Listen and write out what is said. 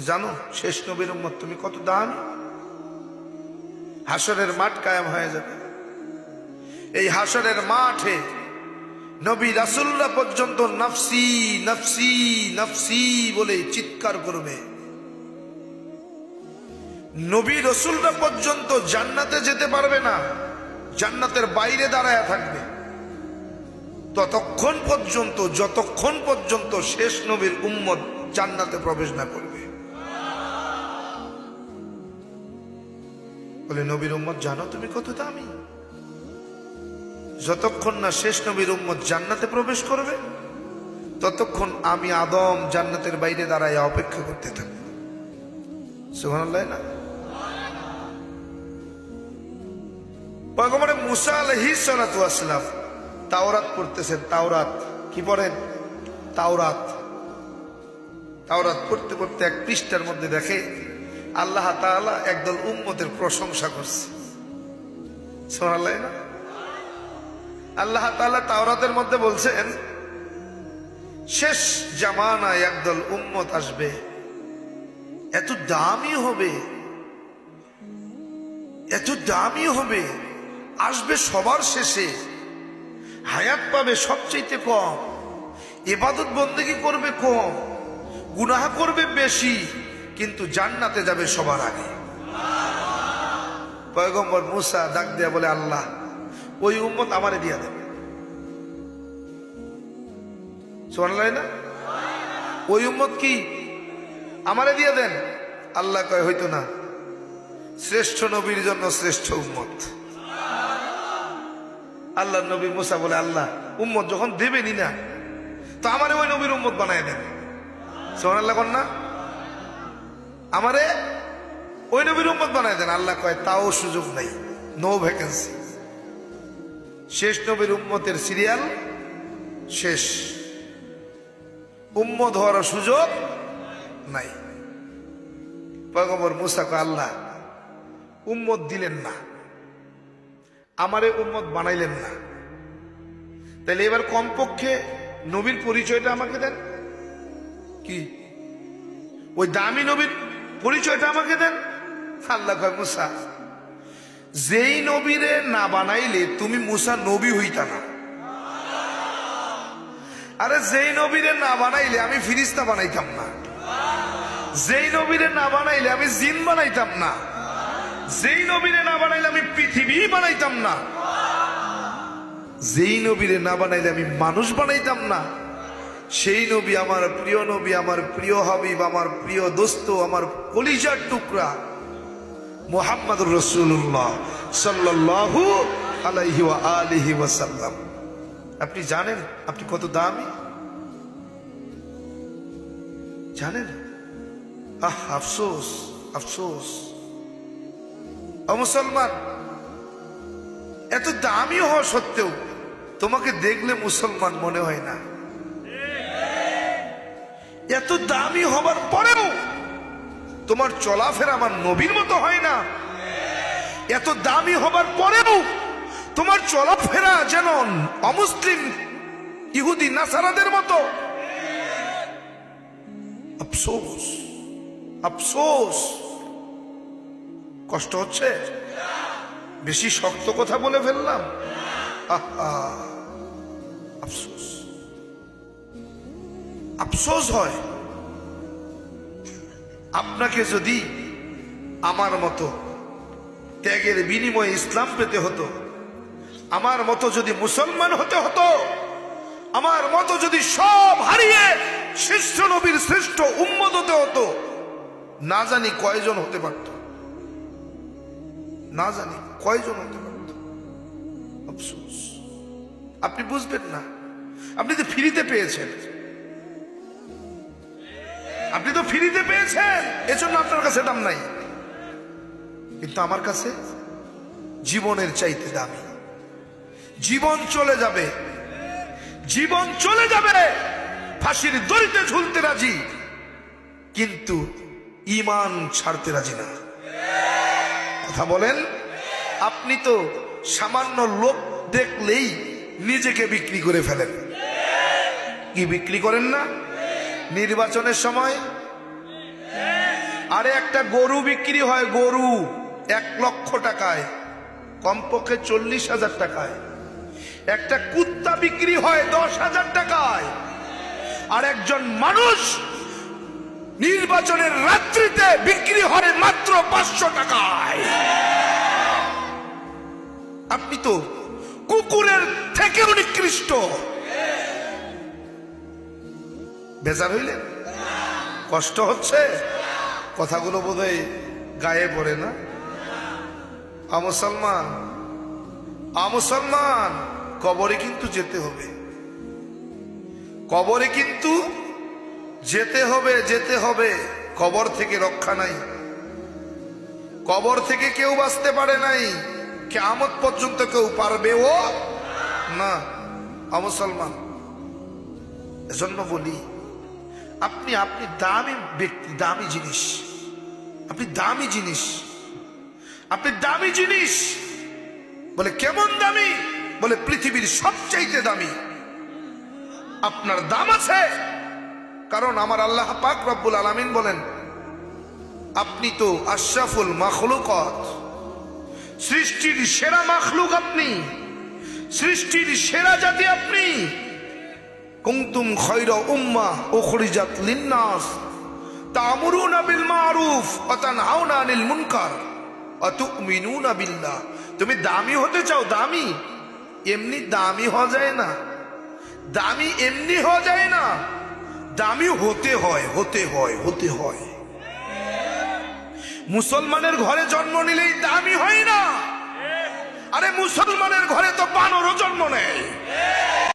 জানো শেষ নবীর উম্মত তুমি কত দামি। হাসরের মাঠ কায়েম হয়ে যাবে। এই হাসরের মাঠে নবী রাসূলরা পর্যন্ত নফসি নফসি নফসি বলে চিৎকার করবে। নবী রাসূলরা পর্যন্ত জান্নাতে যেতে পারবে না, জান্নাতের বাইরে দাঁড়ায় থাকবে ততক্ষণ পর্যন্ত, যতক্ষণ পর্যন্ত শেষ নবীর উম্মত জান্নাতে প্রবেশ না করবে। বলে নবীর উম্মত জানো তুমি কত দামি। যতক্ষণ না শেষ নবীর উম্মত জান্নাতে প্রবেশ করবে ততক্ষণ আমি আদম জান্নাতের বাইরে দাঁড়ায় অপেক্ষা করতে থাকবো। সুবহানাল্লাহ না। পয়গম্বর মুসা আলাইহিস সালাতু ওয়াস সালাম তাওরাত পড়তেছেন। তাওরাত কি পড়েন? তাওরাত। তাওরাত পড়তে পড়তে এক পৃষ্ঠার মধ্যে দেখে আল্লাহ তাআলা একদল উম্মতের প্রশংসা করছে। সুবহানাল্লাহ না। আল্লাহ তাআলা তাওরাতের মধ্যে বলছেন শেষ জামানায় একদল উম্মত আসবে, এত দামি হবে, এত দামি হবে, আসবে সবার শেষে, হায়াত পাবে সবচেয়ে কম, ইবাদত বন্দেগী করবে কম, গুনাহ করবে বেশি, কিন্তু জান্নাতে যাবে সবার আগে। পয়গম্বর মুসা ডাক দিয়া বলে আল্লাহ ওই উম্মত আমারে দিয়া দেন। সুবহানাল্লাহ না। ওই উম্মত কি আমারে দিয়া দেন। আল্লাহ কয় হইতো না, শ্রেষ্ঠ নবীর জন্য শ্রেষ্ঠ উম্মত। আল্লাহ নবী মুসা বলে আল্লাহ উম্মত যখন দেবেনি না তো আমারে ওই নবীর উম্মত বানায় দেন। সুবহানাল্লাহ কর না। আমারে ওই নবীর উম্মত বানায় দেন। আল্লাহ কয় তাও সুযোগ নাই, নো ভ্যাকেন্সি। শেষ নবীর উম্মতের সিরিয়াল শেষ, উম্মত হওয়ার সুযোগ নাই। পয়গম্বর মুসা কয় আল্লাহ উম্মত দিলেন না, আমারে উম্মত বানাইলেন না, তাহলে এবার কমপক্ষে নবীর পরিচয়টা আমাকে দেন। কি ওই দামি নবীর পরিচয়টা আমাকে দেন। আল্লাহ কয় মুসা যেই নবীরে না বানাইলে তুমি মুসা নবী হইতা না। আরে যেই নবীরে না বানাইলে আমি ফিরিস্তা বানাইতাম না, যেই নবীরে না বানাইলে আমি জিন বানাইতাম না, যেই নবীরে না বানাইলে আমি পৃথিবী বানাইতাম না, যেই নবীরে না বানাইলে আমি মানুষ বানাইতাম না, সেই নবী আমার প্রিয় নবী, আমার প্রিয় হাবিব, আমার প্রিয় দোস্ত, আমার কলিজার টুকরা মুহাম্মদুর রাসূলুল্লাহ সাল্লাল্লাহু আলাইহি ওয়া আলিহি ওয়াসাল্লাম। আপনি জানেন আপনি কত দামি? জানেন? আফসোস আফসোস ও মুসলমান, এত দামি হওয়া সত্ত্বেও তোমাকে দেখলে মুসলমান মনে হয় না। এত দামি হবার পরেও তোমার চলাফেরা আমার নবীর মতো হয় না। এত দামি হবার পরেও তোমার চলাফেরা যেন অমুসলিম ইহুদি নাসারাদের মতো। আফসোস আফসোস। কষ্ট হচ্ছে? বেশি শক্ত কথা বলে ফেললাম? আফসোস আফসোস হয়। আপনাকে যদি আমার মতো ত্যাগের বিনিময়ে ইসলাম পেতে হতো, আমার মতো যদি মুসলমান হতে হতো, আমার মতো যদি সব হারিয়ে শ্রেষ্ঠ নবীর শ্রেষ্ঠ উম্মত হতে হতো, না জানি কয়জন হতে পারত, না জানি কয়জন হতে পারত। আফসোস। আপনি বুঝবেন না, আপনি তো ফ্রিতে পেয়েছেন, আপনি তো ফ্রিতে পেয়েছেন, এজন্য আপনার কাছে দাম নাই। কিন্তু আমার কাছে জীবনের চাইতে দামি। জীবন চলে যাবে, জীবন চলে যাবে, ফাঁসির দড়িতে ঝুলতে রাজি, কিন্তু ঈমান ছাড়তে রাজি না। কথা বলেন? আপনি তো সামান্য লোক দেখলেই নিজেকে বিক্রি করে ফেলেন। কি বিক্রি করেন না? নির্বাচনের সময় আরে একটা গরু বিক্রি হয়, গরু 1 লক্ষ টাকায়, কমপক্ষে 40,000 টাকায়। একটা কুত্তা বিক্রি হয় 10,000 টাকায়। আর একজন মানুষ নির্বাচনের রাত্রিতে বিক্রি হয় মাত্র 500 টাকায়। আপনি তো কুকুরের থেকেও নিকৃষ্ট। বেজার হইলেন? কষ্ট হচ্ছে? কথাগুলো বোধহয় গায়ে পড়ে না? মুসলমান, মুসলমান, কবরে কিন্তু যেতে হবে, কবরে কিন্তু যেতে হবে, যেতে হবে। কবর থেকে রক্ষা নাই, কবর থেকে কেউ বাঁচতে পারে নাই, কিয়ামত পর্যন্ত কেউ পারবেও না। মুসলমান, এজন্য বলি, আপনি আপনি দামি ব্যক্তি, দামি জিনিস, আপনি দামি জিনিস, আপনি দামি জিনিস। বলে কেমন দামি? বলে পৃথিবীর সবচাইতে দামি। আপনার দাম আছে, কারণ আমার আল্লাহ পাক রব্বুল আলামিন বলেন, আপনি তো আশরাফুল মাখলুকাত, সৃষ্টির সেরা মাখলুক আপনি, সৃষ্টির সেরা জাতি আপনি। কুনতুম খায়রা উম্মাহ উখরিজাত লিন-নাস তা'মুরুনা বিল মা'রুফ ওয়া তানহাউনা আনিল মুনকার ওয়া তু'মিনুনা বিল্লাহ। তুমি দামি হতে চাও? দামি এমনি দামি হওয়া যায় না, দামি এমনি হওয়া যায় না, দামি হতে হয়, হতে হয়, হতে হয়। মুসলমানের ঘরে জন্ম নিলেই দামি হয় না। আরে মুসলমানের ঘরে তো বানরও জন্ম নেয়।